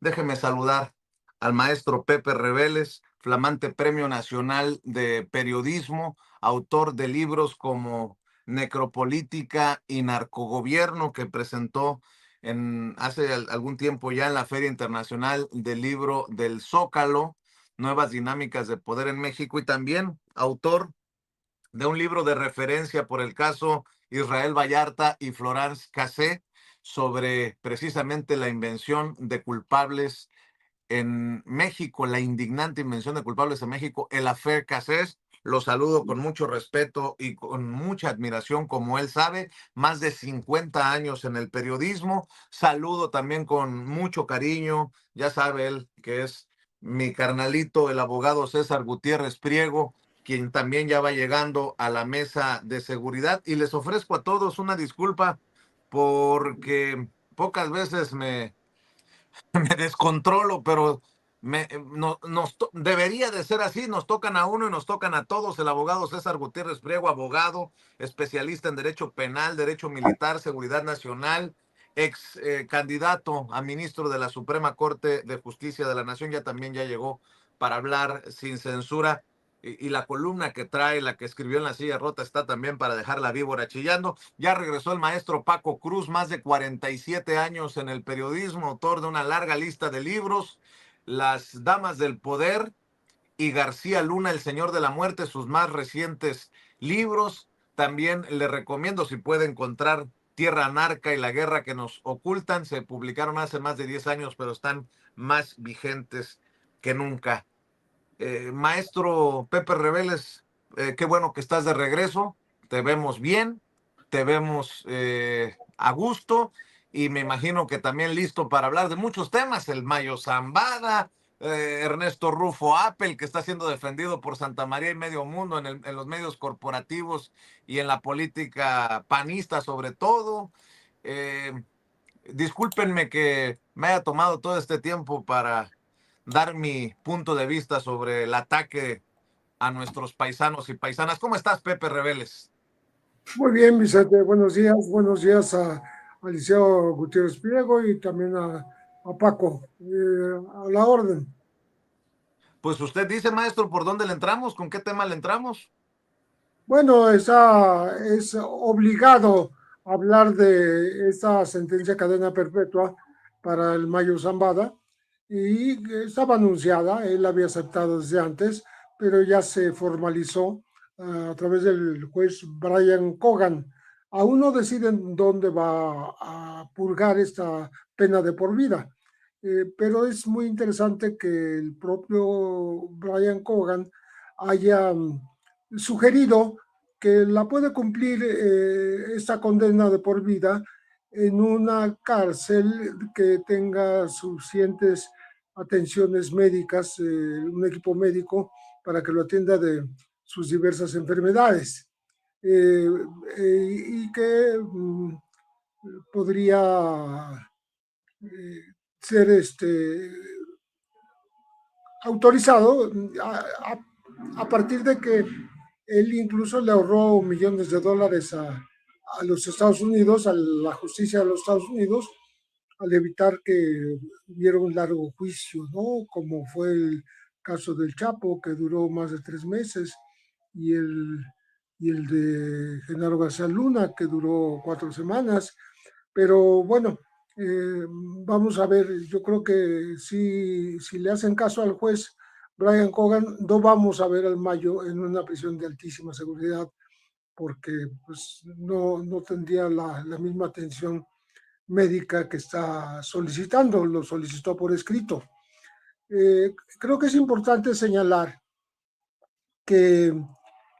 Déjeme saludar al maestro Pepe Reveles, flamante Premio Nacional de Periodismo, autor de libros como Necropolítica y Narcogobierno, que presentó hace algún tiempo ya en la Feria Internacional del Libro del Zócalo, Nuevas Dinámicas de Poder en México, y también autor de un libro de referencia por el caso Israel Vallarta y Florence Cassé sobre precisamente la invención de culpables en México, la indignante invención de culpables en México, el affair Cassés. Lo saludo con mucho respeto y con mucha admiración, como él sabe, más de 50 años en el periodismo. Saludo también con mucho cariño, ya sabe él que es mi carnalito, el abogado César Gutiérrez Priego, quien también ya va llegando a la mesa de seguridad. Y les ofrezco a todos una disculpa porque pocas veces me descontrolo, pero debería de ser así. Nos tocan a uno y nos tocan a todos. El abogado César Gutiérrez Priego, abogado, especialista en derecho penal, derecho militar, seguridad nacional, ex candidato a ministro de la Suprema Corte de Justicia de la Nación, ya llegó para hablar sin censura. Y la columna que trae, la que escribió en La Silla Rota, está también para dejar la víbora chillando. Ya regresó el maestro Paco Cruz, más de 47 años en el periodismo, autor de una larga lista de libros, Las Damas del Poder y García Luna, El Señor de la Muerte, sus más recientes libros. También le recomiendo, si puede encontrar Tierra Anarca y La Guerra que nos ocultan. Se publicaron hace más de 10 años, pero están más vigentes que nunca. Maestro Pepe Reveles, qué bueno que estás de regreso. Te vemos bien, te vemos a gusto y me imagino que también listo para hablar de muchos temas. El Mayo Zambada, Ernesto Rufo Apple, que está siendo defendido por Santa María y medio mundo en los medios corporativos y en la política panista sobre todo. Eh, Discúlpenme que me haya tomado todo este tiempo para dar mi punto de vista sobre el ataque a nuestros paisanos y paisanas. ¿Cómo estás, Pepe Reveles? Muy bien, Vicente, buenos días a Liceo Gutiérrez Priego y también a Paco, a la orden. Pues usted dice, maestro, ¿por dónde le entramos? ¿Con qué tema le entramos? Bueno, es obligado hablar de esta sentencia cadena perpetua para el Mayo Zambada y estaba anunciada, él había aceptado desde antes, pero ya se formalizó a través del juez Brian Cogan. Aún no deciden dónde va a purgar esta pena de por vida, pero es muy interesante que el propio Brian Cogan haya sugerido que la puede cumplir esta condena de por vida en una cárcel que tenga suficientes atenciones médicas, un equipo médico para que lo atienda de sus diversas enfermedades eh, y que podría ser autorizado a partir de que él incluso le ahorró millones de dólares a los Estados Unidos, a la justicia de los Estados Unidos, al evitar que hubiera un largo juicio, ¿no? Como fue el caso del Chapo, que duró más de 3 meses, y el de Genaro García Luna, que duró 4 semanas. Pero bueno, vamos a ver, yo creo que si le hacen caso al juez Brian Cogan, no vamos a ver al Mayo en una prisión de altísima seguridad, porque pues, no tendría la misma atención médica que está solicitando, lo solicitó por escrito. Creo que es importante señalar que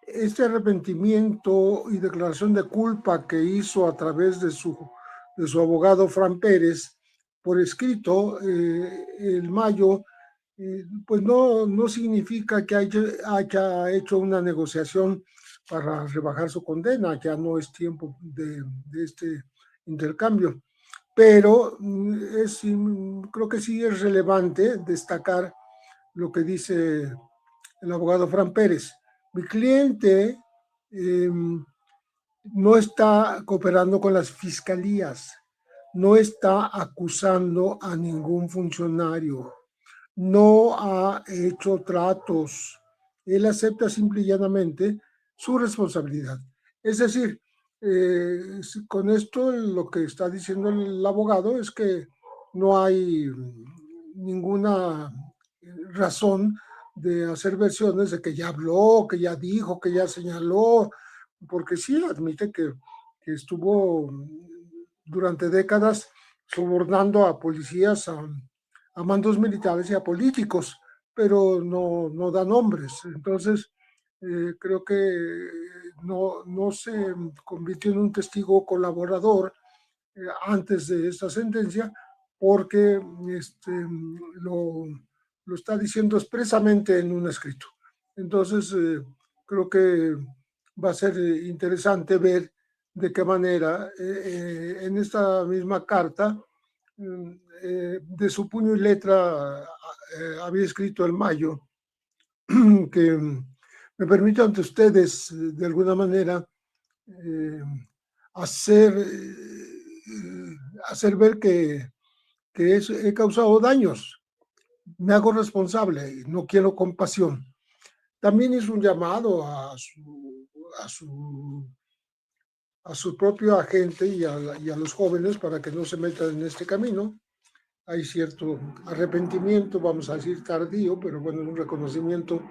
este arrepentimiento y declaración de culpa que hizo a través de su abogado Fran Pérez por escrito, el Mayo, pues no significa que haya hecho una negociación para rebajar su condena, ya no es tiempo de este intercambio. Pero creo que sí es relevante destacar lo que dice el abogado Fran Pérez. Mi cliente no está cooperando con las fiscalías, no está acusando a ningún funcionario, no ha hecho tratos, él acepta simple y llanamente su responsabilidad. Es decir, con esto lo que está diciendo el abogado es que no hay ninguna razón de hacer versiones de que ya habló, que ya dijo, que ya señaló, porque sí admite que estuvo durante décadas sobornando a policías, a mandos militares y a políticos, pero no da nombres. Entonces, creo que no se convirtió en un testigo colaborador antes de esta sentencia, porque lo, lo está diciendo expresamente en un escrito. Entonces, creo que va a ser interesante ver de qué manera en esta misma carta de su puño y letra había escrito el Mayo que me permite ante ustedes de alguna manera eh, hacer, hacer ver que he causado daños, me hago responsable, no quiero compasión. También hizo un llamado a su propio agente y a los jóvenes para que no se metan en este camino. Hay cierto arrepentimiento, vamos a decir tardío, pero bueno, un reconocimiento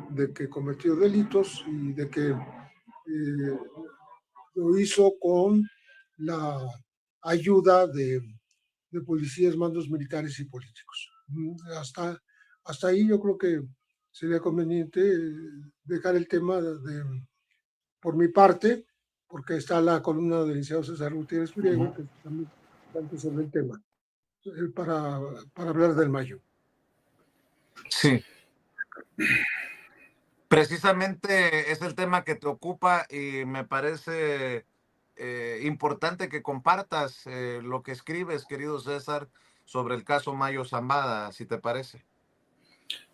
de que cometió delitos y de que lo hizo con la ayuda de policías, mandos militares y políticos. Hasta ahí yo creo que sería conveniente dejar el tema por mi parte, porque está la columna del licenciado César Gutiérrez Priego, que también tanto sobre el tema, para hablar del Mayo. Sí. Precisamente es el tema que te ocupa y me parece importante que compartas lo que escribes, querido César, sobre el caso Mayo Zambada, si te parece.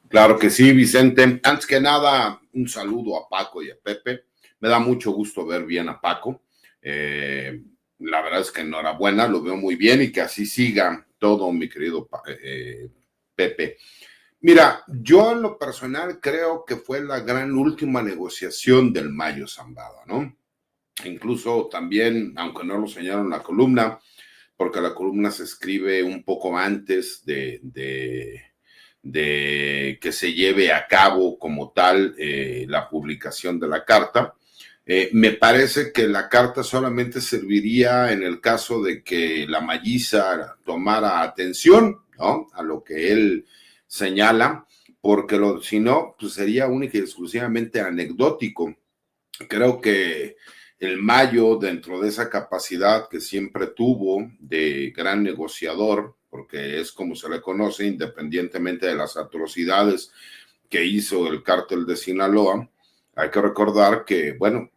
Claro que sí, Vicente. Antes que nada, un saludo a Paco y a Pepe. Me da mucho gusto ver bien a Paco. La verdad es que enhorabuena, lo veo muy bien y que así siga todo, mi querido Pepe. Mira, yo en lo personal creo que fue la gran última negociación del Mayo Zambada, ¿no? Incluso también, aunque no lo señalaron en la columna, porque la columna se escribe un poco antes de que se lleve a cabo como tal la publicación de la carta. Me parece que la carta solamente serviría en el caso de que la Malliza tomara atención, ¿no?, a lo que él señala, porque si no, pues sería única y exclusivamente anecdótico. Creo que el Mayo, dentro de esa capacidad que siempre tuvo de gran negociador, porque es como se le conoce, independientemente de las atrocidades que hizo el cártel de Sinaloa, hay que recordar que, bueno,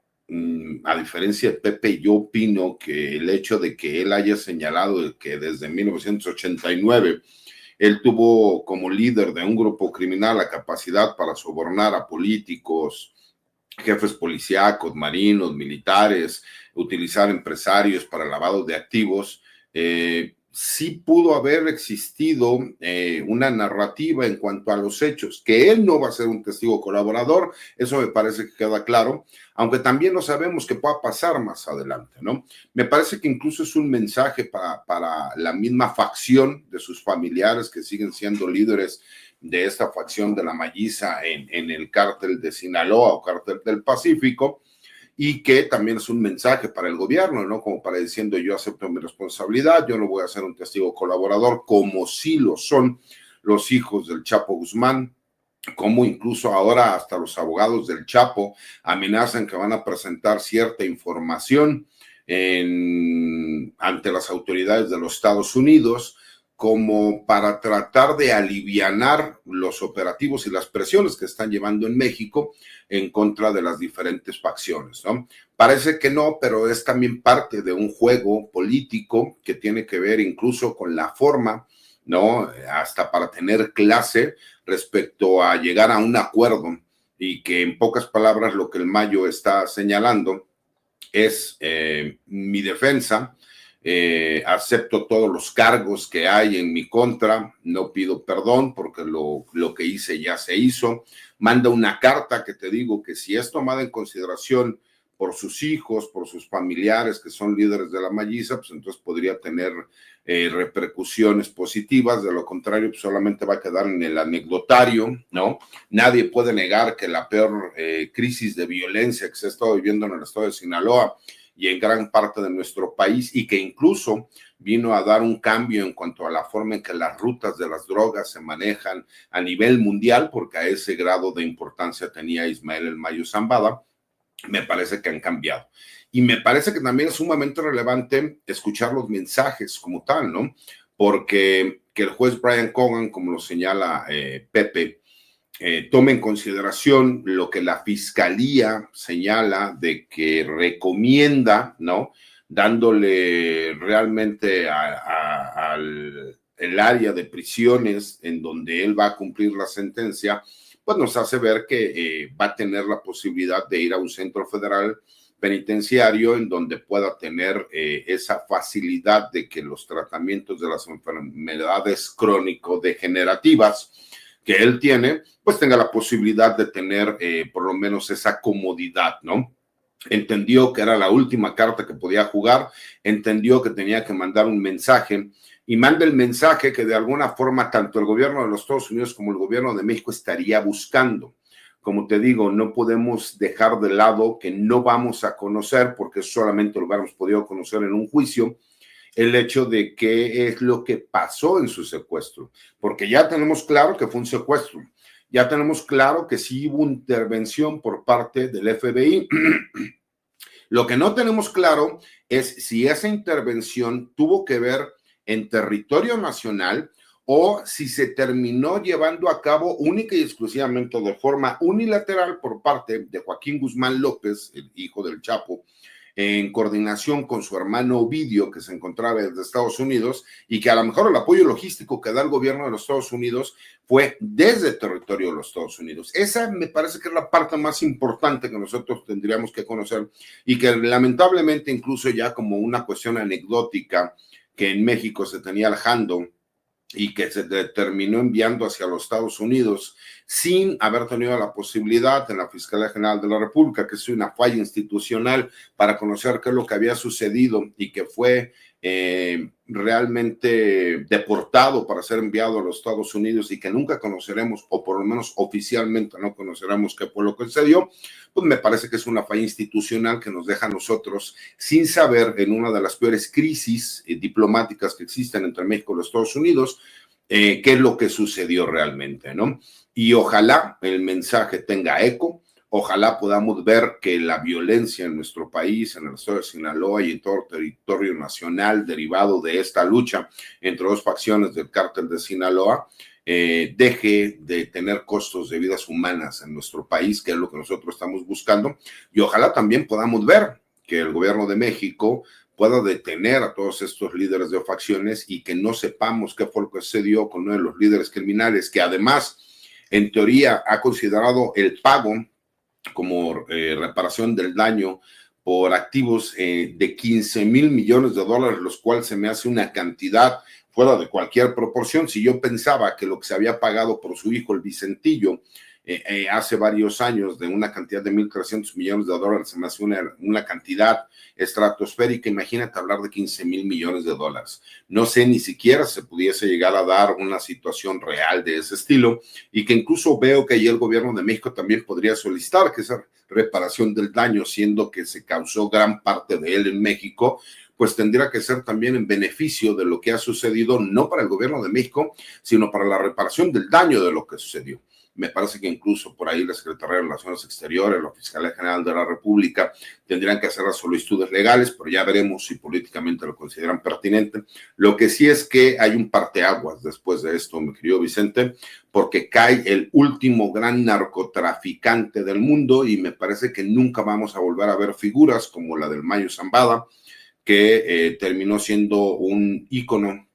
a diferencia de Pepe, yo opino que el hecho de que él haya señalado que desde 1989 él tuvo como líder de un grupo criminal la capacidad para sobornar a políticos, jefes policíacos, marinos, militares, utilizar empresarios para lavado de activos, sí pudo haber existido una narrativa en cuanto a los hechos, que él no va a ser un testigo colaborador, eso me parece que queda claro, aunque también no sabemos qué pueda pasar más adelante, ¿no? Me parece que incluso es un mensaje para la misma facción de sus familiares que siguen siendo líderes de esta facción de la Malliza en el cártel de Sinaloa o cártel del Pacífico, y que también es un mensaje para el gobierno, ¿no? Como para diciendo, yo acepto mi responsabilidad, yo no voy a ser un testigo colaborador, como sí lo son los hijos del Chapo Guzmán, como incluso ahora hasta los abogados del Chapo amenazan que van a presentar cierta información ante las autoridades de los Estados Unidos, como para tratar de alivianar los operativos y las presiones que están llevando en México en contra de las diferentes facciones, ¿no? Parece que no, pero es también parte de un juego político que tiene que ver incluso con la forma, ¿no?, hasta para tener clase respecto a llegar a un acuerdo, y que en pocas palabras lo que el Mayo está señalando es mi defensa acepto todos los cargos que hay en mi contra, no pido perdón porque lo que hice ya se hizo. Manda una carta que te digo que si es tomada en consideración por sus hijos, por sus familiares que son líderes de la Malliza, pues entonces podría tener repercusiones positivas. De lo contrario, pues solamente va a quedar en el anecdotario, ¿no? Nadie puede negar que la peor crisis de violencia que se ha estado viviendo en el estado de Sinaloa y en gran parte de nuestro país, y que incluso vino a dar un cambio en cuanto a la forma en que las rutas de las drogas se manejan a nivel mundial, porque a ese grado de importancia tenía Ismael El Mayo Zambada. Me parece que han cambiado. Y me parece que también es sumamente relevante escuchar los mensajes como tal, ¿no? Porque que el juez Brian Cogan, como lo señala Pepe, tome en consideración lo que la fiscalía señala de que recomienda, ¿no? Dándole realmente al el área de prisiones en donde él va a cumplir la sentencia, pues nos hace ver que va a tener la posibilidad de ir a un centro federal penitenciario en donde pueda tener esa facilidad de que los tratamientos de las enfermedades crónico-degenerativas que él tiene, pues tenga la posibilidad de tener por lo menos esa comodidad, ¿no? Entendió que era la última carta que podía jugar, entendió que tenía que mandar un mensaje y manda el mensaje que de alguna forma tanto el gobierno de los Estados Unidos como el gobierno de México estaría buscando. Como te digo, no podemos dejar de lado que no vamos a conocer, porque solamente lo hubiéramos podido conocer en un juicio, el hecho de qué es lo que pasó en su secuestro, porque ya tenemos claro que fue un secuestro, ya tenemos claro que sí hubo intervención por parte del FBI. Lo que no tenemos claro es si esa intervención tuvo que ver en territorio nacional o si se terminó llevando a cabo única y exclusivamente de forma unilateral por parte de Joaquín Guzmán López, el hijo del Chapo, en coordinación con su hermano Ovidio, que se encontraba desde Estados Unidos, y que a lo mejor el apoyo logístico que da el gobierno de los Estados Unidos fue desde el territorio de los Estados Unidos. Esa me parece que es la parte más importante que nosotros tendríamos que conocer y que lamentablemente incluso ya como una cuestión anecdótica que en México se tenía alejando y que se terminó enviando hacia los Estados Unidos sin haber tenido la posibilidad en la Fiscalía General de la República, que es una falla institucional, para conocer qué es lo que había sucedido y que fue realmente deportado para ser enviado a los Estados Unidos y que nunca conoceremos, o por lo menos oficialmente no conoceremos qué fue lo que sucedió, pues me parece que es una falla institucional que nos deja a nosotros sin saber, en una de las peores crisis diplomáticas que existen entre México y los Estados Unidos, qué es lo que sucedió realmente, ¿no? Y ojalá el mensaje tenga eco. Ojalá podamos ver que la violencia en nuestro país, en el estado de Sinaloa y en todo el territorio nacional derivado de esta lucha entre dos facciones del cártel de Sinaloa, deje de tener costos de vidas humanas en nuestro país, que es lo que nosotros estamos buscando. Y ojalá también podamos ver que el gobierno de México pueda detener a todos estos líderes de facciones y que no sepamos qué fue lo que sucedió con uno de los líderes criminales, que además, en teoría, ha considerado el pago como reparación del daño por activos de 15,000 millones de dólares, los cuales se me hace una cantidad fuera de cualquier proporción. Si yo pensaba que lo que se había pagado por su hijo, el Vicentillo, hace varios años, de una cantidad de 1,300 millones de dólares, se me hace una cantidad estratosférica. Imagínate hablar de 15,000 millones de dólares. No sé ni siquiera se pudiese llegar a dar una situación real de ese estilo, y que incluso veo que ahí el gobierno de México también podría solicitar que esa reparación del daño, siendo que se causó gran parte de él en México, pues tendría que ser también en beneficio de lo que ha sucedido, no para el gobierno de México, sino para la reparación del daño de lo que sucedió. Me parece que incluso por ahí la Secretaría de Relaciones Exteriores, la Fiscalía General de la República, tendrían que hacer las solicitudes legales, pero ya veremos si políticamente lo consideran pertinente. Lo que sí es que hay un parteaguas después de esto, mi querido Vicente, porque cae el último gran narcotraficante del mundo, y me parece que nunca vamos a volver a ver figuras como la del Mayo Zambada, que terminó siendo un ícono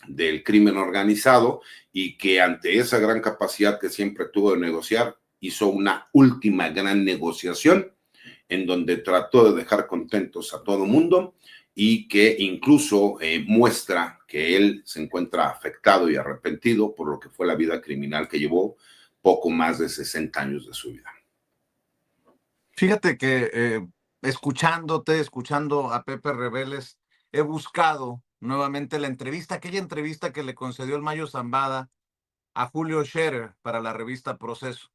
del crimen organizado y que ante esa gran capacidad que siempre tuvo de negociar, hizo una última gran negociación en donde trató de dejar contentos a todo mundo y que incluso muestra que él se encuentra afectado y arrepentido por lo que fue la vida criminal que llevó poco más de 60 años de su vida. Fíjate que escuchando a Pepe Rebeles, he buscado nuevamente la entrevista, aquella entrevista que le concedió el Mayo Zambada a Julio Scherer para la revista Proceso.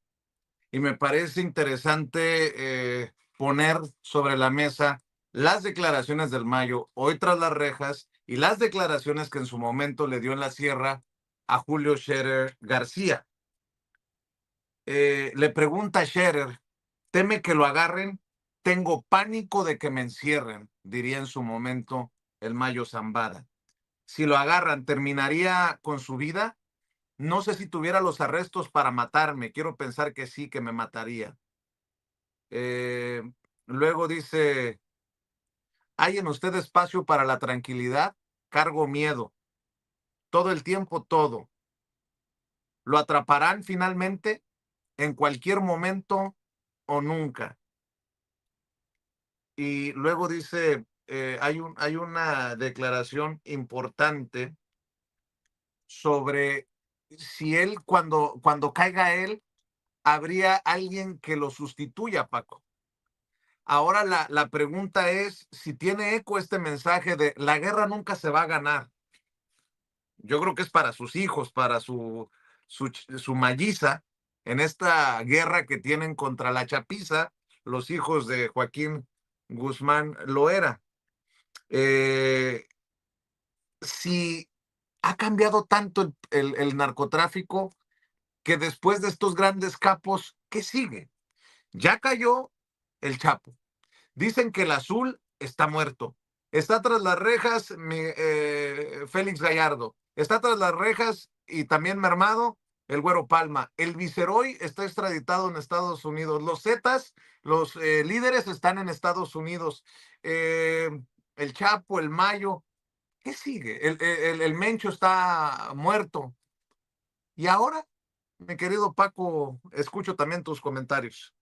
Y me parece interesante poner sobre la mesa las declaraciones del Mayo hoy tras las rejas y las declaraciones que en su momento le dio en la sierra a Julio Scherer García. Le pregunta a Scherer, ¿teme que lo agarren? Tengo pánico de que me encierren, diría en su momento el Mayo Zambada. Si lo agarran, ¿terminaría con su vida? No sé si tuviera los arrestos para matarme. Quiero pensar que sí, que me mataría. Luego dice, ¿hay en usted espacio para la tranquilidad? Cargo miedo. Todo el tiempo, todo. ¿Lo atraparán finalmente? ¿En cualquier momento o nunca? Y luego dice, hay una declaración importante sobre si él, cuando caiga él, habría alguien que lo sustituya, Paco. Ahora la pregunta es si tiene eco este mensaje de la guerra nunca se va a ganar. Yo creo que es para sus hijos, para su melliza, en esta guerra que tienen contra la chapiza, los hijos de Joaquín Guzmán Loera. Si ha cambiado tanto el narcotráfico que después de estos grandes capos, ¿qué sigue? Ya cayó el Chapo. Dicen que el Azul está muerto. Está tras las rejas Félix Gallardo. Está tras las rejas y también mermado el Güero Palma. El Viceroy está extraditado en Estados Unidos. Los Zetas, los líderes están en Estados Unidos. El Chapo, el Mayo. ¿Qué sigue? El Mencho está muerto. Y ahora, mi querido Paco, escucho también tus comentarios.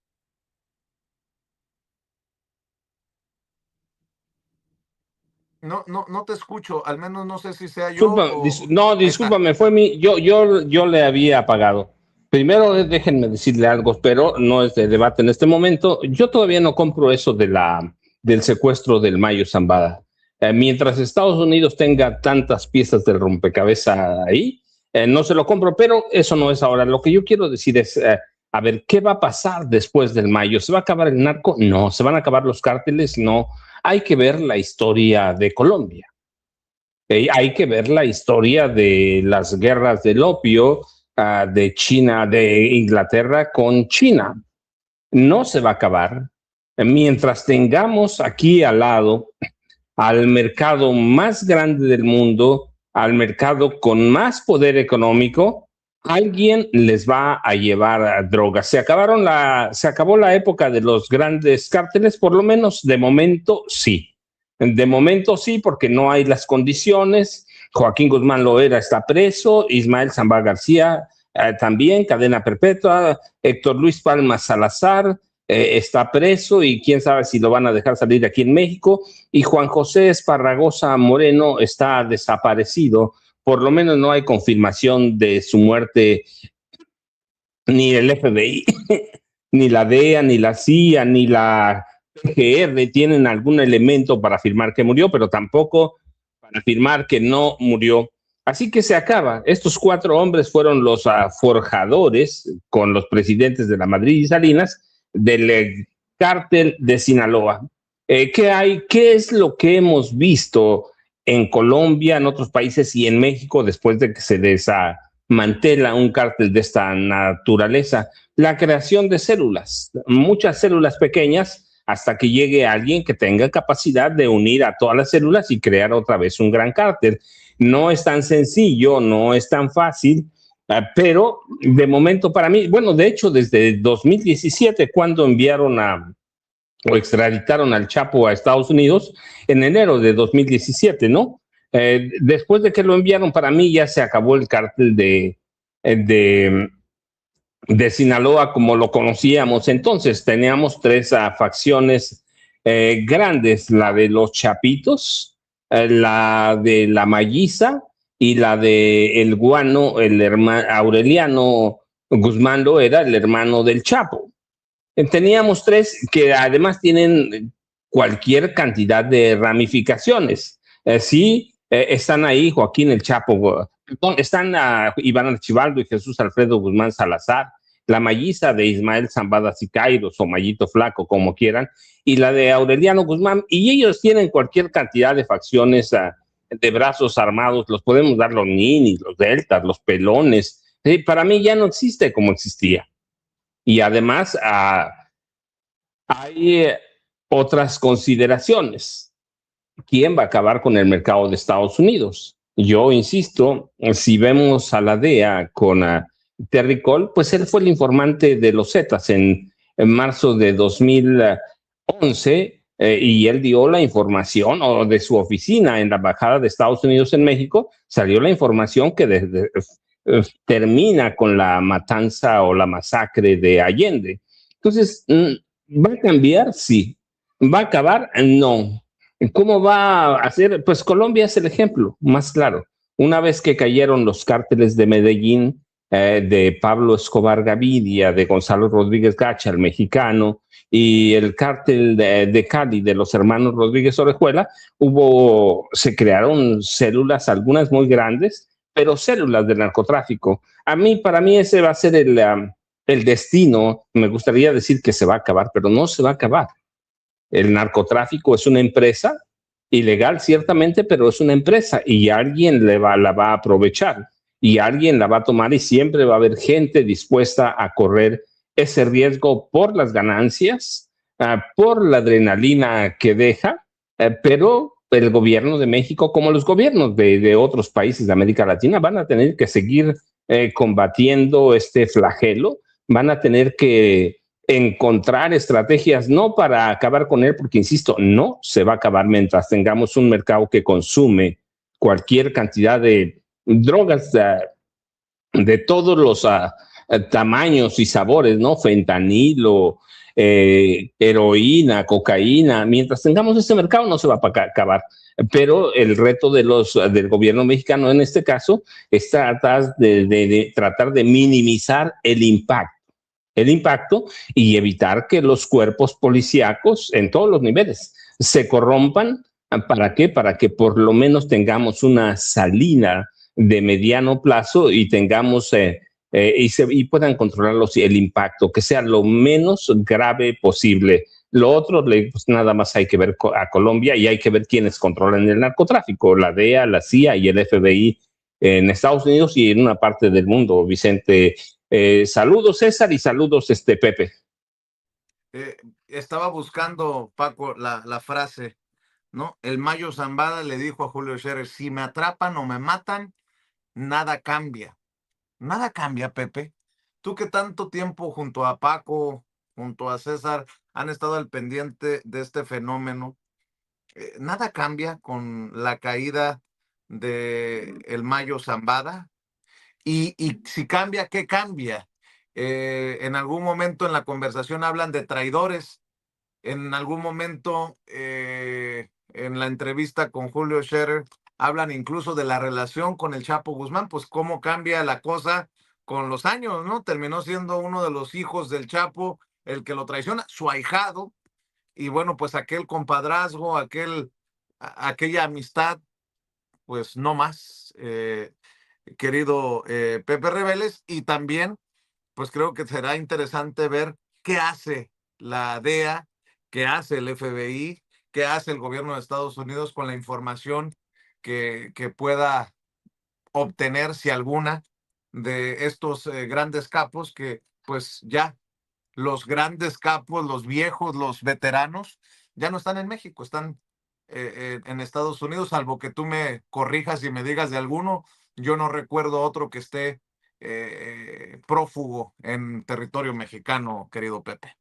No te escucho, al menos no sé si sea yo o... Discúlpame, fue mi, yo le había apagado. Primero, déjenme decirle algo, pero no es de debate en este momento. Yo todavía no compro eso del secuestro del Mayo Zambada. Mientras Estados Unidos tenga tantas piezas del rompecabezas ahí, no se lo compro, pero eso no es ahora. Lo que yo quiero decir es, a ver, ¿qué va a pasar después del Mayo? ¿Se va a acabar el narco? No. ¿Se van a acabar los cárteles? No. Hay que ver la historia de Colombia. Hay que ver la historia de las guerras del opio de China, de Inglaterra con China. No se va a acabar mientras tengamos aquí al lado al mercado más grande del mundo, al mercado con más poder económico. Alguien les va a llevar drogas. Se acabó la época de los grandes cárteles, por lo menos de momento sí. De momento sí, porque no hay las condiciones. Joaquín Guzmán Loera está preso, Ismael Zambada García también, cadena perpetua, Héctor Luis Palma Salazar está preso y quién sabe si lo van a dejar salir aquí en México. Y Juan José Esparragosa Moreno está desaparecido. Por lo menos no hay confirmación de su muerte, ni el FBI, ni la DEA, ni la CIA, ni la PGR tienen algún elemento para afirmar que murió, pero tampoco para afirmar que no murió. Así que se acaba. Estos 4 hombres fueron los forjadores con los presidentes de la Madrid y Salinas del cártel de Sinaloa. ¿Qué hay? ¿Qué es lo que hemos visto en Colombia, en otros países y en México después de que se desmantela un cártel de esta naturaleza? La creación de células, muchas células pequeñas, hasta que llegue alguien que tenga capacidad de unir a todas las células y crear otra vez un gran cártel. No es tan sencillo, no es tan fácil, pero de momento para mí, bueno, de hecho desde 2017, cuando enviaron o extraditaron al Chapo a Estados Unidos, en enero de 2017, ¿no? Después de que lo enviaron, para mí ya se acabó el cártel de de Sinaloa como lo conocíamos entonces. Teníamos tres facciones grandes, la de los Chapitos, la de la Malliza y la de el Guano, el hermano Aureliano Guzmán lo era el hermano del Chapo. Teníamos tres que además tienen cualquier cantidad de ramificaciones. Sí, están ahí Joaquín el Chapo, están Iván Archibaldo y Jesús Alfredo Guzmán Salazar, la Malliza de Ismael Zambada Sicairos o Mallito Flaco, como quieran, y la de Aureliano Guzmán, y ellos tienen cualquier cantidad de facciones de brazos armados, los podemos dar los ninis, los deltas, los pelones. Para mí ya no existe como existía. Y además hay otras consideraciones. ¿Quién va a acabar con el mercado de Estados Unidos? Yo insisto, si vemos a la DEA con Terry Cole, pues él fue el informante de los Zetas en marzo de 2011 y él dio la información o de su oficina en la Embajada de Estados Unidos en México, salió la información que termina con la matanza o la masacre de Allende. Entonces, ¿va a cambiar? Sí. ¿Va a acabar? No. ¿Cómo va a hacer? Pues Colombia es el ejemplo más claro. Una vez que cayeron los cárteles de Medellín, de Pablo Escobar Gaviria, de Gonzalo Rodríguez Gacha, el mexicano, y el cártel de Cali, de los hermanos Rodríguez Orejuela, se crearon células, algunas muy grandes, pero células de narcotráfico. Para mí ese va a ser el destino. Me gustaría decir que se va a acabar, pero no se va a acabar. El narcotráfico es una empresa ilegal, ciertamente, pero es una empresa y alguien la va a aprovechar y alguien la va a tomar y siempre va a haber gente dispuesta a correr ese riesgo por las ganancias, por la adrenalina que deja, pero el gobierno de México, como los gobiernos de otros países de América Latina, van a tener que seguir combatiendo este flagelo, van a tener que encontrar estrategias no para acabar con él, porque insisto, no se va a acabar mientras tengamos un mercado que consume cualquier cantidad de drogas de todos los tamaños y sabores, ¿no? Fentanilo, heroína, cocaína. Mientras tengamos ese mercado no se va a acabar. Pero el reto del gobierno mexicano en este caso es tratar de minimizar el impacto y evitar que los cuerpos policíacos en todos los niveles se corrompan. ¿Para qué? Para que por lo menos tengamos una salida de mediano plazo y tengamos y puedan controlar el impacto, que sea lo menos grave posible. Lo otro, pues nada más hay que ver a Colombia y hay que ver quiénes controlan el narcotráfico, la DEA, la CIA y el FBI en Estados Unidos y en una parte del mundo. Vicente, saludos César y saludos Pepe. Estaba buscando, Paco, la frase, ¿no? El Mayo Zambada le dijo a Julio Scherer, si me atrapan o me matan, nada cambia. Nada cambia, Pepe. Tú que tanto tiempo junto a Paco, junto a César, han estado al pendiente de este fenómeno. Nada cambia con la caída de el Mayo Zambada. Y si cambia, ¿qué cambia? En algún momento en la conversación hablan de traidores. En algún momento en la entrevista con Julio Scherer hablan incluso de la relación con el Chapo Guzmán, pues cómo cambia la cosa con los años, ¿no? Terminó siendo uno de los hijos del Chapo el que lo traiciona, su ahijado, y bueno, pues aquel compadrazgo, aquella amistad, pues no más, querido Pepe Rebeles, y también, pues creo que será interesante ver qué hace la DEA, qué hace el FBI, qué hace el gobierno de Estados Unidos con la información que pueda obtener, si alguna, de estos grandes capos que pues ya los grandes capos, los viejos, los veteranos, ya no están en México, están en Estados Unidos, salvo que tú me corrijas y me digas de alguno. Yo no recuerdo otro que esté prófugo en territorio mexicano, querido Pepe.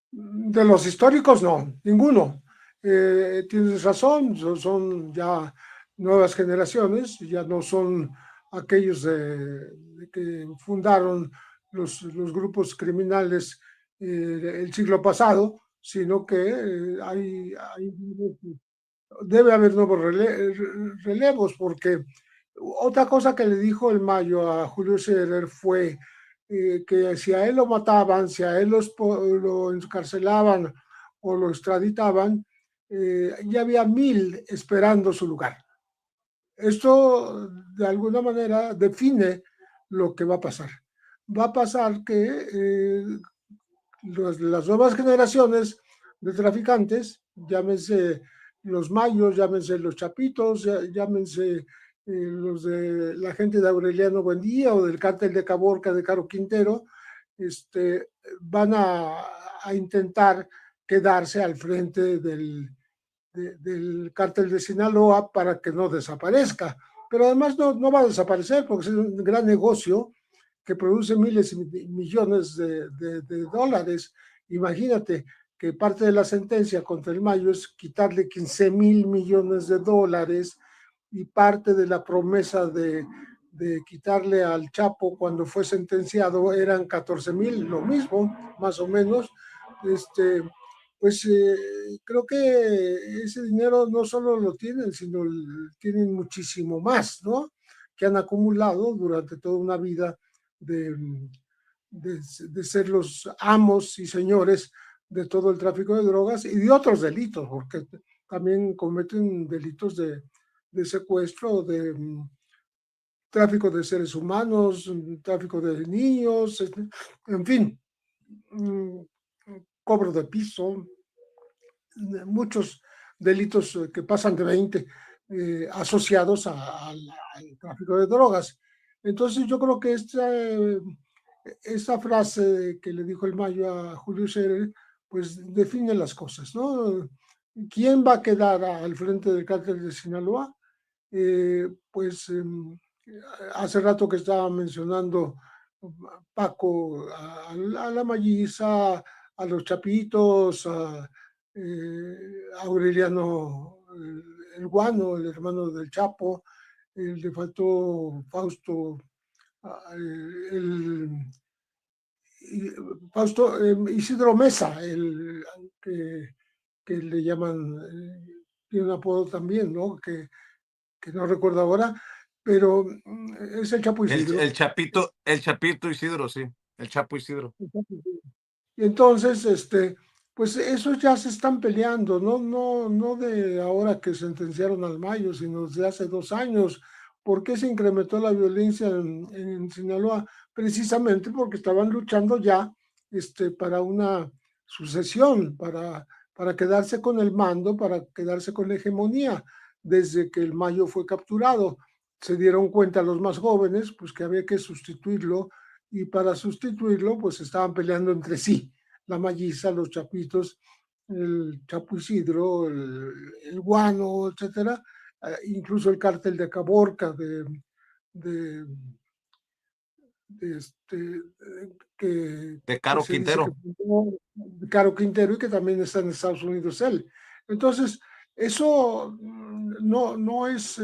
De los históricos, no, ninguno. Tienes razón, son ya nuevas generaciones, ya no son aquellos que fundaron los grupos criminales el siglo pasado, sino que debe haber nuevos relevos, porque otra cosa que le dijo el Mayo a Julio Scherer fue que si a él lo mataban, si a él lo encarcelaban o lo extraditaban, ya había 1000 esperando su lugar. Esto de alguna manera define lo que va a pasar. Va a pasar que las nuevas generaciones de traficantes, llámense los Mayos, llámense los Chapitos, llámense los de la gente de Aureliano Buendía o del cártel de Caborca de Caro Quintero, van a intentar quedarse al frente del cártel de Sinaloa para que no desaparezca. Pero además no va a desaparecer porque es un gran negocio que produce miles y millones de dólares. Imagínate que parte de la sentencia contra el Mayo es quitarle 15,000 millones de dólares y parte de la promesa de quitarle al Chapo cuando fue sentenciado eran 14,000, lo mismo, más o menos. Pues creo que ese dinero no solo lo tienen, sino tienen muchísimo más, ¿no? Que han acumulado durante toda una vida de ser los amos y señores de todo el tráfico de drogas y de otros delitos, porque también cometen delitos de secuestro, de tráfico de seres humanos, tráfico de niños, en fin, cobro de piso, muchos delitos que pasan de 20 asociados al tráfico de drogas. Entonces yo creo que esta frase que le dijo el Mayo a Julio Scherer, pues define las cosas, ¿no? ¿Quién va a quedar al frente del cártel de Sinaloa? Pues hace rato que estaba mencionando Paco a la Malliza, a los Chapitos, a Aureliano el Guano, el hermano del Chapo, le faltó Fausto, Fausto Isidro Mesa, que le llaman, tiene un apodo también, ¿no? Que no recuerdo ahora, pero es el Chapo Isidro. El Chapito Isidro, sí, el Chapo Isidro. Y entonces, pues esos ya se están peleando, no de ahora que sentenciaron al Mayo, sino de hace 2 años. ¿Por qué se incrementó la violencia en Sinaloa? Precisamente porque estaban luchando ya para una sucesión, para quedarse con el mando, para quedarse con la hegemonía. Desde que el Mayo fue capturado, se dieron cuenta los más jóvenes, pues que había que sustituirlo, y para sustituirlo, pues estaban peleando entre sí, la Malliza, los Chapitos, el Chapo Isidro, el Guano, etcétera, incluso el cártel de Caborca, de Caro Quintero. De Caro Quintero, y que también está en Estados Unidos él. Entonces, eso no es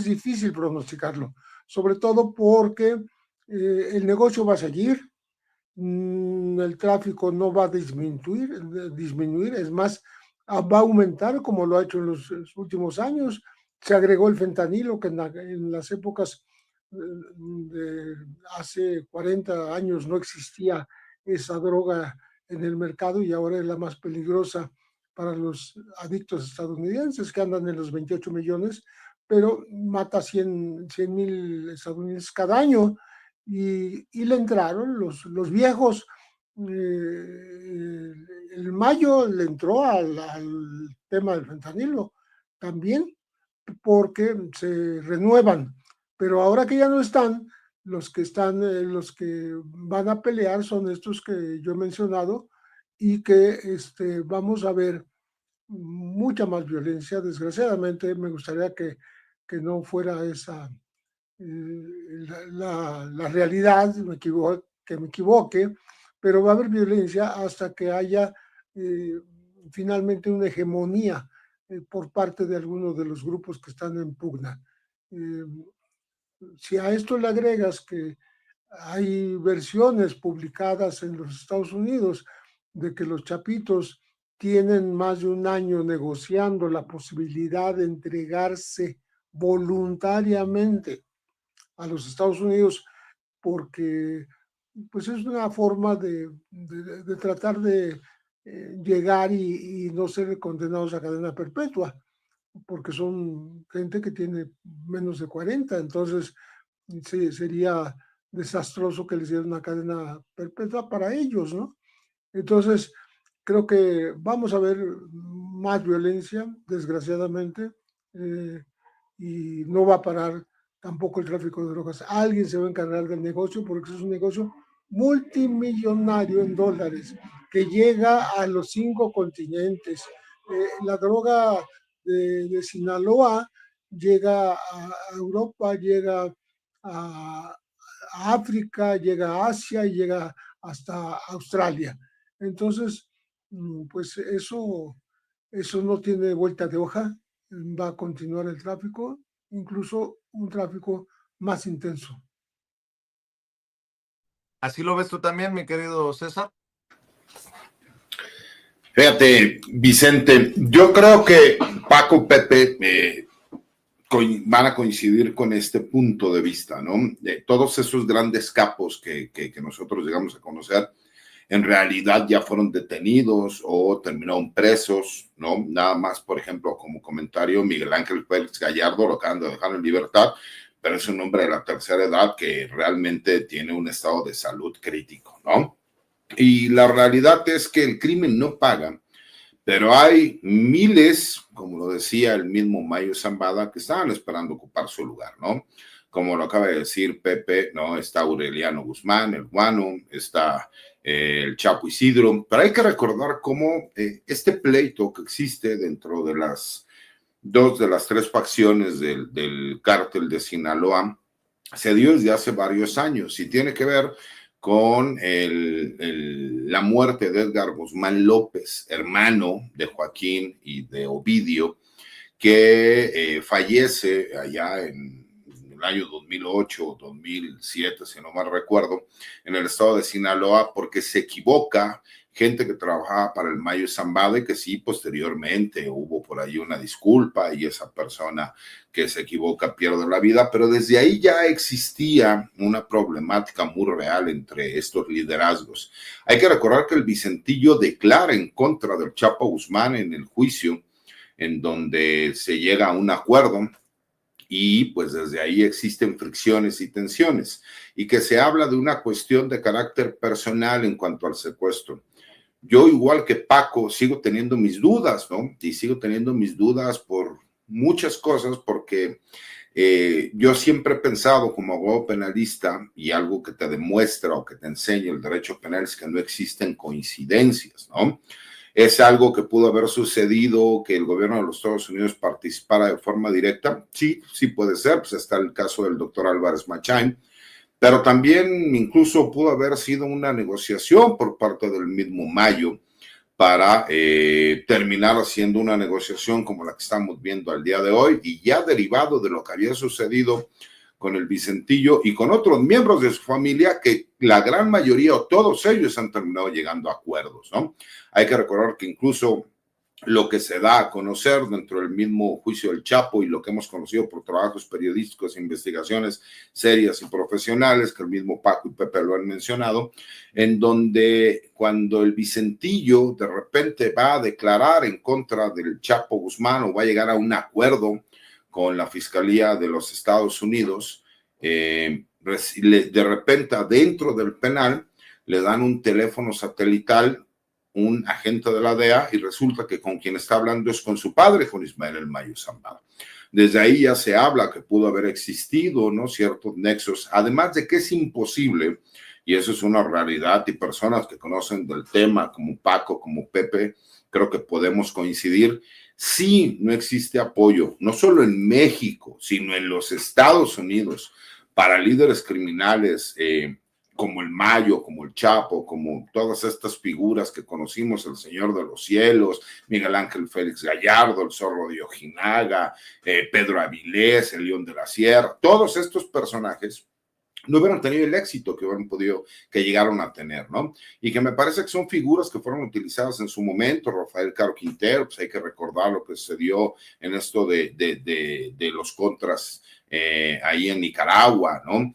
difícil pronosticarlo, sobre todo porque el negocio va a seguir, el tráfico no va a disminuir, es más, va a aumentar como lo ha hecho en los últimos años. Se agregó el fentanilo, que en las épocas de hace 40 años no existía esa droga en el mercado y ahora es la más peligrosa para los adictos estadounidenses, que andan en los 28 millones, pero mata 100,000 estadounidenses cada año. Y le entraron los viejos. El Mayo le entró al tema del fentanilo también, porque se renuevan, pero ahora que ya no están, los que van a pelear son estos que yo he mencionado, y que vamos a ver mucha más violencia. Desgraciadamente me gustaría que no fuera esa la realidad, que me equivoque, pero va a haber violencia hasta que haya finalmente una hegemonía por parte de algunos de los grupos que están en pugna. Si a esto le agregas que hay versiones publicadas en los Estados Unidos de que los chapitos tienen más de un año negociando la posibilidad de entregarse voluntariamente a los Estados Unidos, porque pues es una forma de tratar de llegar y no ser condenados a cadena perpetua, porque son gente que tiene menos de 40, entonces sí, sería desastroso que les dieran una cadena perpetua para ellos, ¿no? Entonces, creo que vamos a ver más violencia, desgraciadamente, y no va a parar tampoco el tráfico de drogas. Alguien se va a encargar del negocio porque es un negocio multimillonario en dólares que llega a los 5 continentes. La droga de Sinaloa llega a Europa, llega a África, llega a Asia y llega hasta Australia. Entonces, pues eso no tiene vuelta de hoja, va a continuar el tráfico, incluso un tráfico más intenso. ¿Así lo ves tú también, mi querido César? Fíjate, Vicente, yo creo que Paco y Pepe van a coincidir con este punto de vista, ¿no? Todos esos grandes capos que nosotros llegamos a conocer, en realidad ya fueron detenidos o terminaron presos, ¿no? Nada más, por ejemplo, como comentario, Miguel Ángel Félix Gallardo lo acaban de dejar en libertad, pero es un hombre de la tercera edad que realmente tiene un estado de salud crítico, ¿no? Y la realidad es que el crimen no paga, pero hay miles, como lo decía el mismo Mayo Zambada, que estaban esperando ocupar su lugar, ¿no? Como lo acaba de decir Pepe, ¿no? Está Aureliano Guzmán, el Guano, está el Chapo Isidro, pero hay que recordar cómo este pleito que existe dentro de las dos de las tres facciones del cártel de Sinaloa se dio desde hace varios años y tiene que ver con la muerte de Edgar Guzmán López, hermano de Joaquín y de Ovidio, que fallece allá en el año 2008 o 2007, si no mal recuerdo, en el estado de Sinaloa, porque se equivoca gente que trabajaba para el Mayo Zambada y que sí, posteriormente hubo por ahí una disculpa y esa persona que se equivoca pierde la vida, pero desde ahí ya existía una problemática muy real entre estos liderazgos. Hay que recordar que el Vicentillo declara en contra del Chapo Guzmán en el juicio, en donde se llega a un acuerdo y pues desde ahí existen fricciones y tensiones y que se habla de una cuestión de carácter personal en cuanto al secuestro. Yo, igual que Paco, sigo teniendo mis dudas, ¿no? Y sigo teniendo mis dudas por muchas cosas, porque yo siempre he pensado como abogado penalista, y algo que te demuestra o que te enseña el derecho penal es que no existen coincidencias, ¿no? Es algo que pudo haber sucedido, que el gobierno de los Estados Unidos participara de forma directa. Sí, sí puede ser, pues está el caso del doctor Álvarez Machain, pero también incluso pudo haber sido una negociación por parte del mismo Mayo para terminar haciendo una negociación como la que estamos viendo al día de hoy y ya derivado de lo que había sucedido con el Vicentillo y con otros miembros de su familia que la gran mayoría o todos ellos han terminado llegando a acuerdos, ¿no? Hay que recordar que incluso lo que se da a conocer dentro del mismo juicio del Chapo y lo que hemos conocido por trabajos periodísticos e investigaciones serias y profesionales, que el mismo Paco y Pepe lo han mencionado, en donde cuando el Vicentillo de repente va a declarar en contra del Chapo Guzmán o va a llegar a un acuerdo con la Fiscalía de los Estados Unidos, de repente dentro del penal le dan un teléfono satelital un agente de la DEA y resulta que con quien está hablando es con su padre, con Ismael El Mayo Zambada. Desde ahí ya se habla que pudo haber existido, ¿no?, ciertos nexos, además de que es imposible, y eso es una realidad, y personas que conocen del tema, como Paco, como Pepe, creo que podemos coincidir, sí no existe apoyo, no solo en México, sino en los Estados Unidos, para líderes criminales, como el Mayo, como el Chapo, como todas estas figuras que conocimos, el Señor de los Cielos, Miguel Ángel Félix Gallardo, el Zorro de Ojinaga, Pedro Avilés, el León de la Sierra, todos estos personajes no hubieran tenido el éxito que llegaron a tener, ¿no? Y que me parece que son figuras que fueron utilizadas en su momento. Rafael Caro Quintero, pues hay que recordar lo que sucedió en esto de los contras ahí en Nicaragua, ¿no?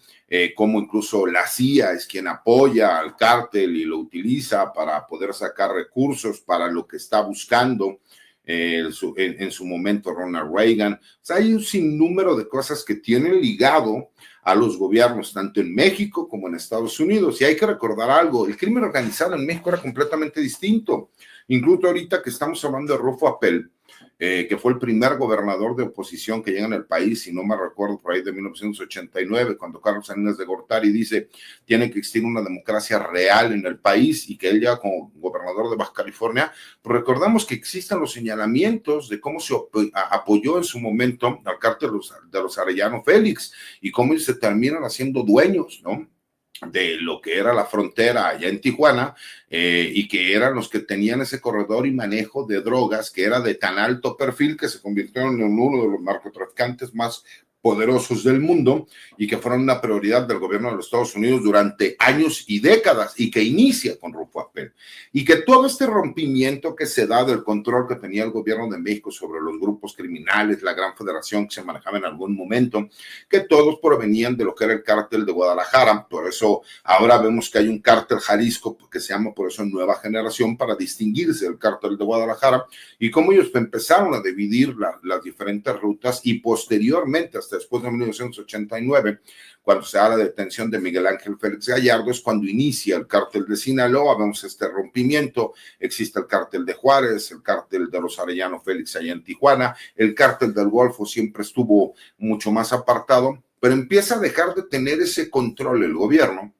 Como incluso la CIA es quien apoya al cártel y lo utiliza para poder sacar recursos para lo que está buscando en su momento Ronald Reagan. O sea, hay un sinnúmero de cosas que tienen ligado a los gobiernos, tanto en México como en Estados Unidos. Y hay que recordar algo, el crimen organizado en México era completamente distinto. Incluso ahorita que estamos hablando de Rufo Apel, que fue el primer gobernador de oposición que llega en el país, si no me recuerdo, por ahí de 1989, cuando Carlos Salinas de Gortari dice tiene que existir una democracia real en el país y que él llega como gobernador de Baja California, pues recordamos que existen los señalamientos de cómo se apoyó en su momento al cártel de los Arellano Félix y cómo ellos se terminan haciendo dueños, ¿no?, de lo que era la frontera allá en Tijuana, y que eran los que tenían ese corredor y manejo de drogas que era de tan alto perfil que se convirtieron en uno de los narcotraficantes más poderosos del mundo y que fueron una prioridad del gobierno de los Estados Unidos durante años y décadas y que inicia con Rufo Apel. Y que todo este rompimiento que se da del control que tenía el gobierno de México sobre los grupos criminales, la gran federación que se manejaba en algún momento, que todos provenían de lo que era el cártel de Guadalajara. Por eso ahora vemos que hay un cártel Jalisco que se llama por eso Nueva Generación para distinguirse del cártel de Guadalajara y cómo ellos empezaron a dividir las diferentes rutas y posteriormente hasta después de 1989, cuando se da la detención de Miguel Ángel Félix Gallardo, es cuando inicia el cártel de Sinaloa. Vemos este rompimiento, existe el cártel de Juárez, el cártel de los Arellano Félix allá en Tijuana, el cártel del Golfo siempre estuvo mucho más apartado, pero empieza a dejar de tener ese control el gobierno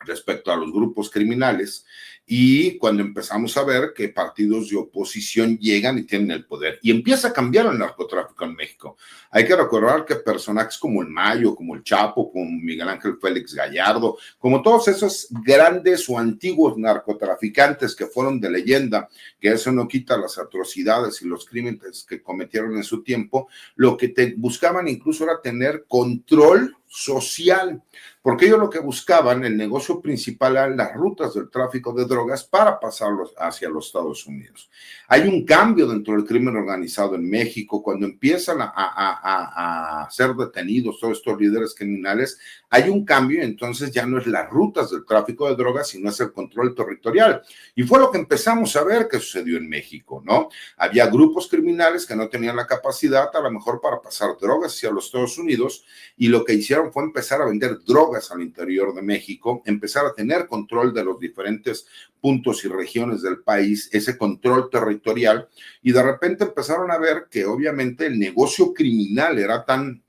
respecto a los grupos criminales, y cuando empezamos a ver que partidos de oposición llegan y tienen el poder, y empieza a cambiar el narcotráfico en México. Hay que recordar que personajes como el Mayo, como el Chapo, como Miguel Ángel Félix Gallardo, como todos esos grandes o antiguos narcotraficantes que fueron de leyenda, que eso no quita las atrocidades y los crímenes que cometieron en su tiempo, lo que buscaban incluso era tener control social, porque ellos lo que buscaban, el negocio principal eran las rutas del tráfico de drogas para pasarlos hacia los Estados Unidos. Hay un cambio dentro del crimen organizado en México, cuando empiezan a ser detenidos todos estos líderes criminales, hay un cambio, entonces ya no es las rutas del tráfico de drogas, sino es el control territorial. Y fue lo que empezamos a ver que sucedió en México, ¿no? Había grupos criminales que no tenían la capacidad a lo mejor para pasar drogas hacia los Estados Unidos, y lo que hicieron fue empezar a vender drogas al interior de México, empezar a tener control de los diferentes puntos y regiones del país, ese control territorial, y de repente empezaron a ver que obviamente el negocio criminal era tan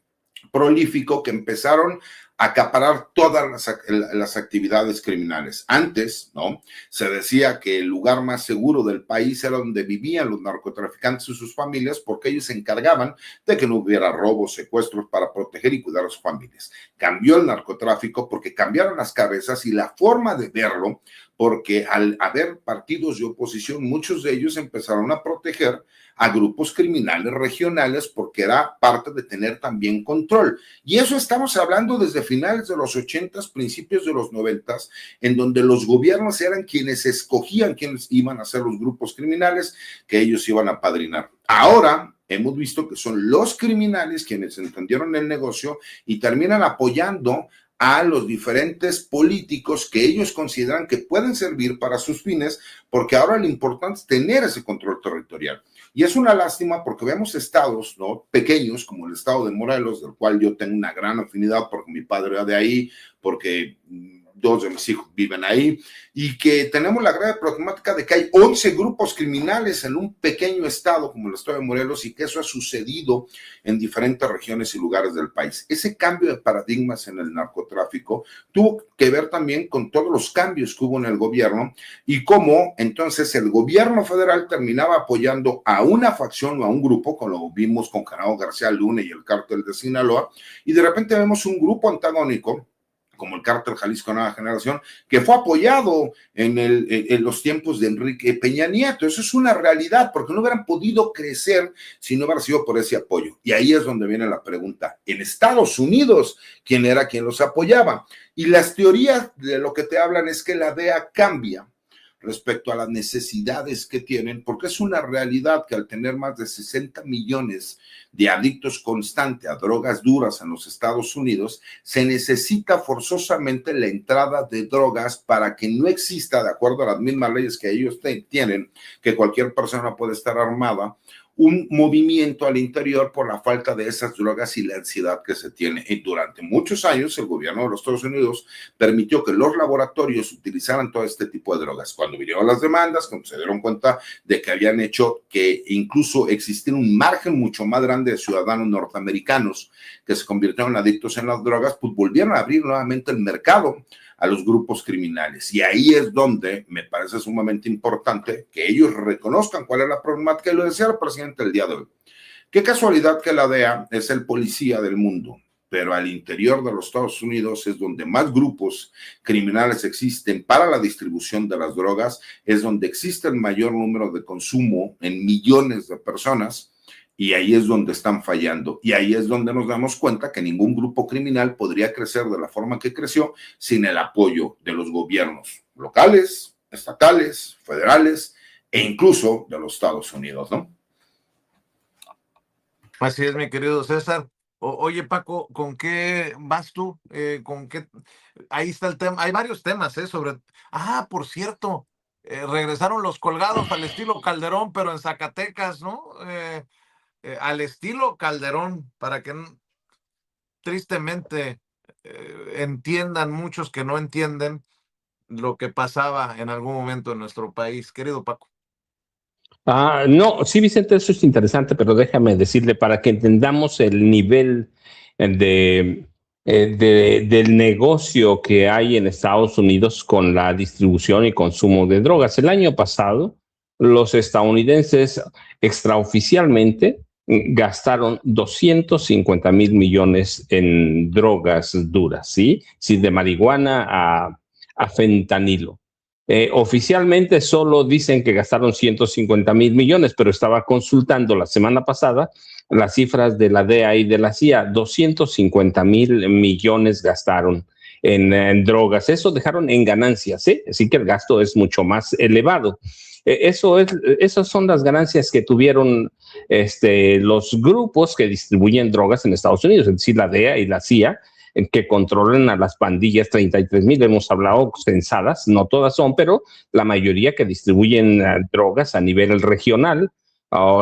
prolífico que empezaron a acaparar todas las actividades criminales. Antes, ¿no?, se decía que el lugar más seguro del país era donde vivían los narcotraficantes y sus familias, porque ellos se encargaban de que no hubiera robos, secuestros, para proteger y cuidar a sus familias. Cambió el narcotráfico porque cambiaron las cabezas y la forma de verlo, porque al haber partidos de oposición, muchos de ellos empezaron a proteger a grupos criminales regionales porque era parte de tener también control. Y eso estamos hablando desde finales de los 80s, principios de los 90s, en donde los gobiernos eran quienes escogían quiénes iban a ser los grupos criminales que ellos iban a apadrinar. Ahora hemos visto que son los criminales quienes entendieron el negocio y terminan apoyando a los diferentes políticos que ellos consideran que pueden servir para sus fines, porque ahora lo importante es tener ese control territorial. Y es una lástima porque vemos estados, ¿no?, pequeños, como el estado de Morelos, del cual yo tengo una gran afinidad porque mi padre era de ahí, porque dos de mis hijos viven ahí, y que tenemos la grave problemática de que hay 11 grupos criminales en un pequeño estado como el estado de Morelos, y que eso ha sucedido en diferentes regiones y lugares del país. Ese cambio de paradigmas en el narcotráfico tuvo que ver también con todos los cambios que hubo en el gobierno y cómo entonces el gobierno federal terminaba apoyando a una facción o a un grupo, como lo vimos con Genaro García Luna y el cártel de Sinaloa, y de repente vemos un grupo antagónico como el Cártel Jalisco Nueva Generación, que fue apoyado en los tiempos de Enrique Peña Nieto. Eso es una realidad, porque no hubieran podido crecer si no hubiera sido por ese apoyo. Y ahí es donde viene la pregunta. En Estados Unidos, ¿quién era quien los apoyaba? Y las teorías de lo que te hablan es que la DEA cambia respecto a las necesidades que tienen, porque es una realidad que al tener más de 60 millones de adictos constantes a drogas duras en los Estados Unidos, se necesita forzosamente la entrada de drogas para que no exista, de acuerdo a las mismas leyes que ellos tienen, que cualquier persona puede estar armada, un movimiento al interior por la falta de esas drogas y la ansiedad que se tiene. Y durante muchos años el gobierno de los Estados Unidos permitió que los laboratorios utilizaran todo este tipo de drogas. Cuando vinieron las demandas, cuando se dieron cuenta de que habían hecho que incluso existiera un margen mucho más grande de ciudadanos norteamericanos que se convirtieron adictos en las drogas, pues volvieron a abrir nuevamente el mercado a los grupos criminales. Y ahí es donde me parece sumamente importante que ellos reconozcan cuál es la problemática, y lo decía el presidente el día de hoy. Qué casualidad que la DEA es el policía del mundo, pero al interior de los Estados Unidos es donde más grupos criminales existen para la distribución de las drogas, es donde existe el mayor número de consumo en millones de personas, y ahí es donde están fallando. Y ahí es donde nos damos cuenta que ningún grupo criminal podría crecer de la forma que creció sin el apoyo de los gobiernos locales, estatales, federales e incluso de los Estados Unidos, ¿no? Así es, mi querido César. Oye, Paco, ¿con qué vas tú? ¿Con qué? Ahí está el tema. Hay varios temas, sobre... Ah, por cierto, regresaron los colgados al estilo Calderón, pero en Zacatecas, ¿no? Al estilo Calderón, para que tristemente entiendan muchos que no entienden lo que pasaba en algún momento en nuestro país. Querido Paco. No, sí, Vicente, eso es interesante, pero déjame decirle, para que entendamos el nivel del negocio que hay en Estados Unidos con la distribución y consumo de drogas. El año pasado, los estadounidenses extraoficialmente gastaron 250 mil millones en drogas duras, ¿sí? Sí, de marihuana a fentanilo. Oficialmente solo dicen que gastaron 150 mil millones, pero estaba consultando la semana pasada las cifras de la DEA y de la CIA. 250 mil millones gastaron en drogas. Eso dejaron en ganancias, ¿sí? Así que el gasto es mucho más elevado. Esas son las ganancias que tuvieron los grupos que distribuyen drogas en Estados Unidos, es decir, la DEA y la CIA, que controlan a las pandillas. 33,000 hemos hablado, censadas, no todas son, pero la mayoría que distribuyen drogas a nivel regional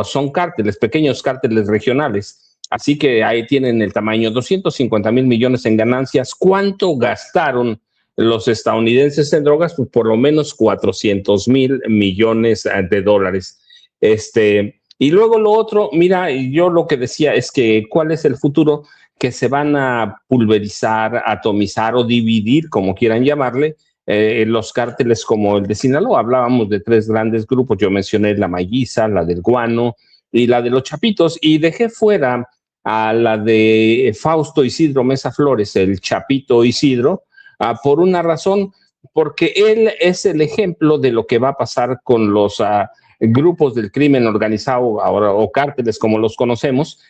son cárteles, pequeños cárteles regionales. Así que ahí tienen el tamaño, 250 mil millones en ganancias. ¿Cuánto gastaron los estadounidenses en drogas? Pues por lo menos 400 mil millones de dólares. Y luego lo otro, mira, yo lo que decía es que ¿cuál es el futuro? Que se van a pulverizar, atomizar o dividir, como quieran llamarle, los cárteles como el de Sinaloa. Hablábamos de 3 grandes grupos, yo mencioné la Maguiza, la del Guano y la de los Chapitos, y dejé fuera a la de Fausto Isidro Mesa Flores, el Chapito Isidro, por una razón, porque él es el ejemplo de lo que va a pasar con los grupos del crimen organizado ahora, o cárteles como los conocemos.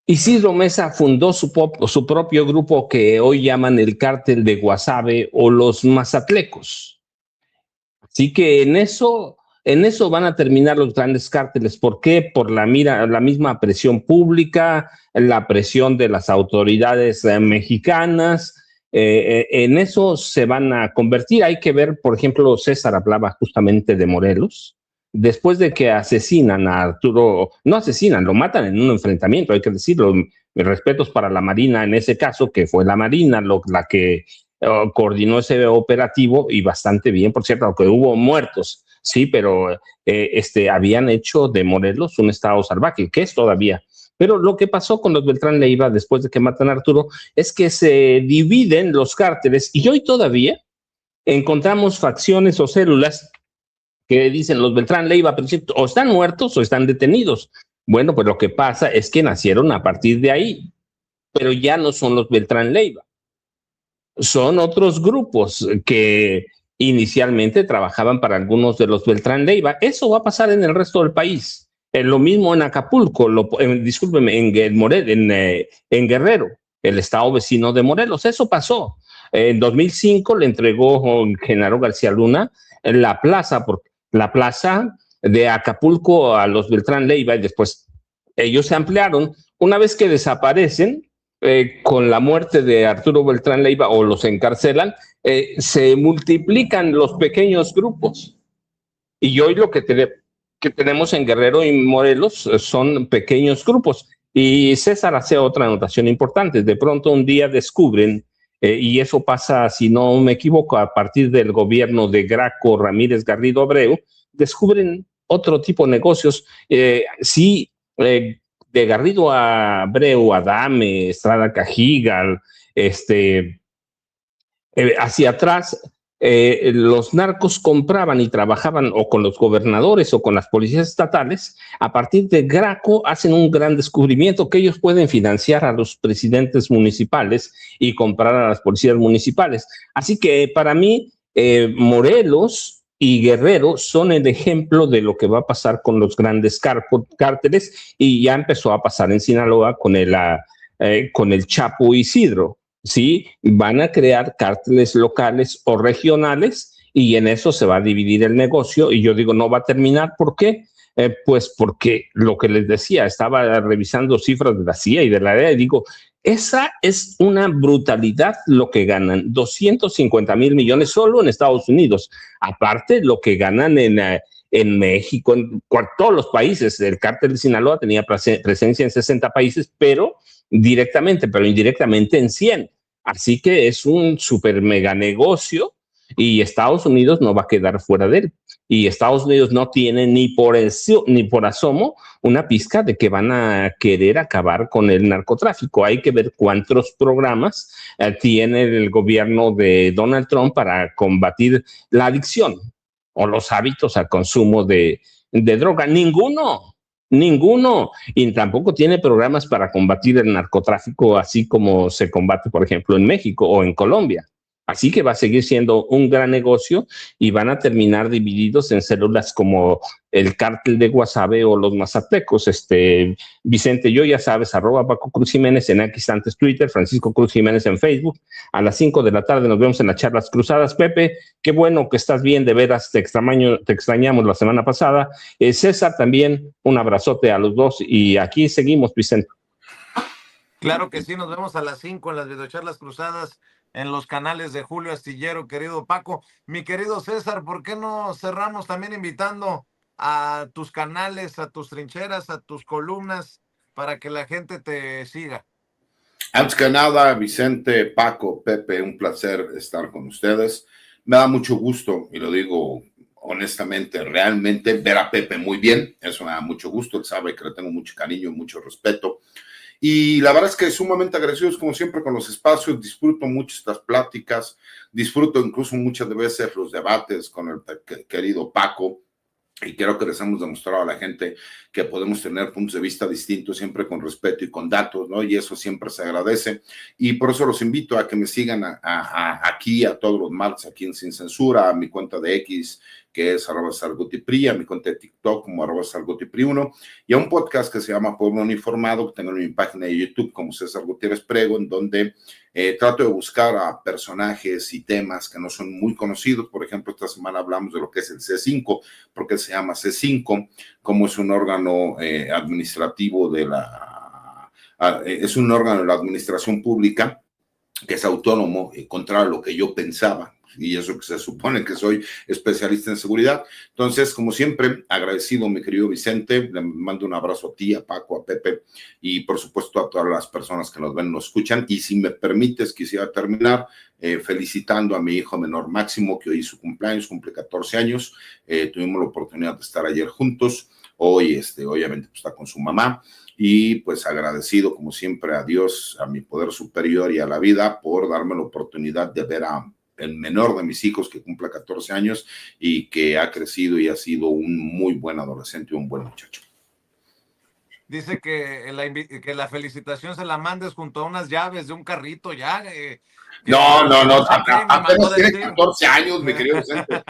Isidro Mesa fundó su propio grupo que hoy llaman el Cártel de Guasave o los Mazatlecos. Así que en eso van a terminar los grandes cárteles. ¿Por qué? Por la misma presión pública, la presión de las autoridades mexicanas. En eso se van a convertir. Hay que ver, por ejemplo, César hablaba justamente de Morelos. Después de que asesinan a Arturo, no asesinan, lo matan en un enfrentamiento, hay que decirlo, mis respetos para la Marina en ese caso, que fue la Marina la que coordinó ese operativo, y bastante bien, por cierto, aunque hubo muertos, sí, pero habían hecho de Morelos un estado salvaje, que es todavía. Pero lo que pasó con los Beltrán Leiva después de que matan a Arturo es que se dividen los cárteles, y hoy todavía encontramos facciones o células que dicen los Beltrán Leiva, o están muertos o están detenidos. Bueno, pues lo que pasa es que nacieron a partir de ahí. pero ya no son los Beltrán Leiva. Son otros grupos que inicialmente trabajaban para algunos de los Beltrán Leiva. Eso va a pasar en el resto del país. Lo mismo en Acapulco, discúlpeme, en Guerrero, el estado vecino de Morelos. Eso pasó. En 2005 le entregó Genaro García Luna la plaza de Acapulco a los Beltrán Leiva y después ellos se ampliaron. Una vez que desaparecen, con la muerte de Arturo Beltrán Leiva o los encarcelan, se multiplican los pequeños grupos. Y hoy lo que tenemos en Guerrero y Morelos son pequeños grupos. Y César hace otra anotación importante. De pronto un día descubren, y eso pasa, si no me equivoco, a partir del gobierno de Graco Ramírez Garrido Abreu, descubren otro tipo de negocios. De Garrido a Abreu, Adame, Estrada Cajigal, hacia atrás, los narcos compraban y trabajaban o con los gobernadores o con las policías estatales. A partir de Graco hacen un gran descubrimiento que ellos pueden financiar a los presidentes municipales y comprar a las policías municipales. Así que para mí, Morelos y Guerrero son el ejemplo de lo que va a pasar con los grandes cárteles, y ya empezó a pasar en Sinaloa con el Chapo Isidro. ¿Sí? Van a crear cárteles locales o regionales y en eso se va a dividir el negocio, y yo digo, no va a terminar. ¿Por qué? Pues porque lo que les decía, estaba revisando cifras de la CIA y de la DEA y digo, esa es una brutalidad lo que ganan, 250,000 millones solo en Estados Unidos, aparte lo que ganan en México, en todos los países. El cártel de Sinaloa tenía presencia en 60 países, pero indirectamente en 100. Así que es un super mega negocio y Estados Unidos no va a quedar fuera de él. Y Estados Unidos no tiene ni por asomo una pizca de que van a querer acabar con el narcotráfico. Hay que ver cuántos programas tiene el gobierno de Donald Trump para combatir la adicción o los hábitos al consumo de droga. Ninguno, y tampoco tiene programas para combatir el narcotráfico así como se combate, por ejemplo, en México o en Colombia. Así que va a seguir siendo un gran negocio y van a terminar divididos en células como el cártel de Guasave o los mazatecos. Vicente, yo ya sabes, @Paco Cruz Jiménez en X antes Twitter, Francisco Cruz Jiménez en Facebook. A las 5 de la tarde nos vemos en las charlas cruzadas. Pepe, qué bueno que estás bien, de veras, te extrañamos la semana pasada. César, también un abrazote a los dos y aquí seguimos, Vicente. Claro que sí, nos vemos a las 5 en las videocharlas cruzadas en los canales de Julio Astillero, querido Paco. Mi querido César, ¿por qué no cerramos también invitando a tus canales, a tus trincheras, a tus columnas, para que la gente te siga? Antes que nada, Vicente, Paco, Pepe, un placer estar con ustedes. Me da mucho gusto, y lo digo honestamente, realmente ver a Pepe muy bien. Eso me da mucho gusto. Él sabe que le tengo mucho cariño y mucho respeto. Y la verdad es que sumamente agradecidos, como siempre, con los espacios. Disfruto mucho estas pláticas, disfruto incluso muchas veces los debates con el querido Paco. Y creo que les hemos demostrado a la gente que podemos tener puntos de vista distintos, siempre con respeto y con datos, ¿no? Y eso siempre se agradece. Y por eso los invito a que me sigan aquí, a todos los martes, aquí en Sin Censura, a mi cuenta de X, que es @SarGutiPri, a mi cuenta de TikTok como @SarGutiPri1, y a un podcast que se llama Pueblo Uniformado, que tengo en mi página de YouTube como César Gutiérrez Prego, en donde trato de buscar a personajes y temas que no son muy conocidos. Por ejemplo, esta semana hablamos de lo que es el C5, porque se llama C5, como es un órgano administrativo es un órgano de la administración pública que es autónomo, contrario a lo que yo pensaba, y eso que se supone que soy especialista en seguridad. Entonces, como siempre, agradecido, mi querido Vicente, le mando un abrazo a ti, a Paco, a Pepe, y por supuesto a todas las personas que nos ven, nos escuchan. Y si me permites, quisiera terminar felicitando a mi hijo menor Máximo, que hoy es su cumpleaños, cumple 14 años, tuvimos la oportunidad de estar ayer juntos. Hoy, obviamente, está con su mamá. Y pues agradecido, como siempre, a Dios, a mi poder superior y a la vida por darme la oportunidad de ver a el menor de mis hijos, que cumple 14 años y que ha crecido y ha sido un muy buen adolescente y un buen muchacho. Dice que que la felicitación se la mandes junto a unas llaves de un carrito ya. No, sé qué, me mandó apenas tiene decir. 14 años, mi querido Vicente.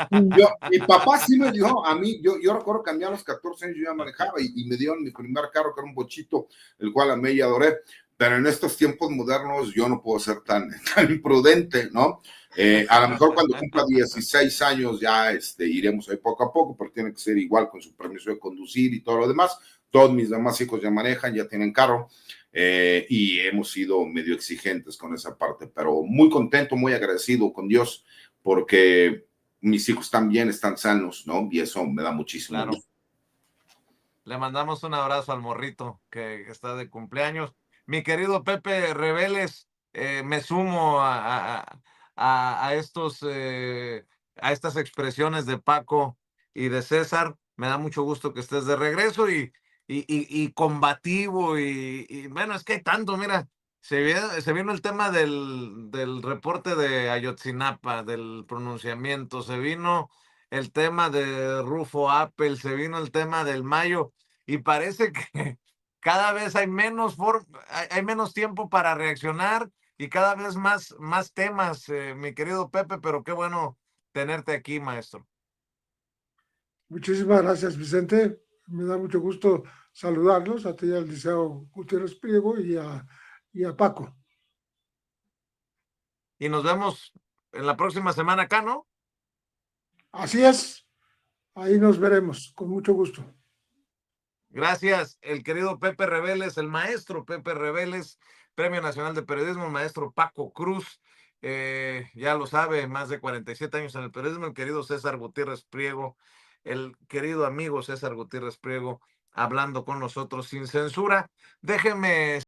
Mi papá sí me dio a mí, yo recuerdo que a mí a los 14 años yo ya manejaba y me dieron mi primer carro, que era un bochito, el cual amé y adoré. Pero en estos tiempos modernos yo no puedo ser tan imprudente, ¿no? A lo mejor cuando cumpla 16 años ya iremos ahí poco a poco, pero tiene que ser igual con su permiso de conducir y todo lo demás. Todos mis demás hijos ya manejan, ya tienen carro. Y hemos sido medio exigentes con esa parte, pero muy contento, muy agradecido con Dios porque mis hijos están bien, están sanos, ¿no? Y eso me da muchísimo Claro. gusto. Le mandamos un abrazo al morrito que está de cumpleaños. Mi querido Pepe Reveles, me sumo a estos, a estas expresiones de Paco y de César. Me da mucho gusto que estés de regreso y combativo. Bueno, es que hay tanto, mira, se vino el tema del reporte de Ayotzinapa, del pronunciamiento, se vino el tema de Rufo Apple, se vino el tema del Mayo. Y parece que cada vez hay hay menos tiempo para reaccionar y cada vez más temas, mi querido Pepe, pero qué bueno tenerte aquí, maestro. Muchísimas gracias, Vicente. Me da mucho gusto saludarlos a ti, al Liceo Gutiérrez Priego y a Paco. Y nos vemos en la próxima semana acá, ¿no? Así es, ahí nos veremos, con mucho gusto. Gracias, el querido Pepe Reveles, el maestro Pepe Reveles, Premio Nacional de Periodismo, el maestro Paco Cruz, ya lo sabe, más de 47 años en el periodismo, el querido César Gutiérrez Priego, el querido amigo César Gutiérrez Priego, hablando con nosotros sin censura. Déjenme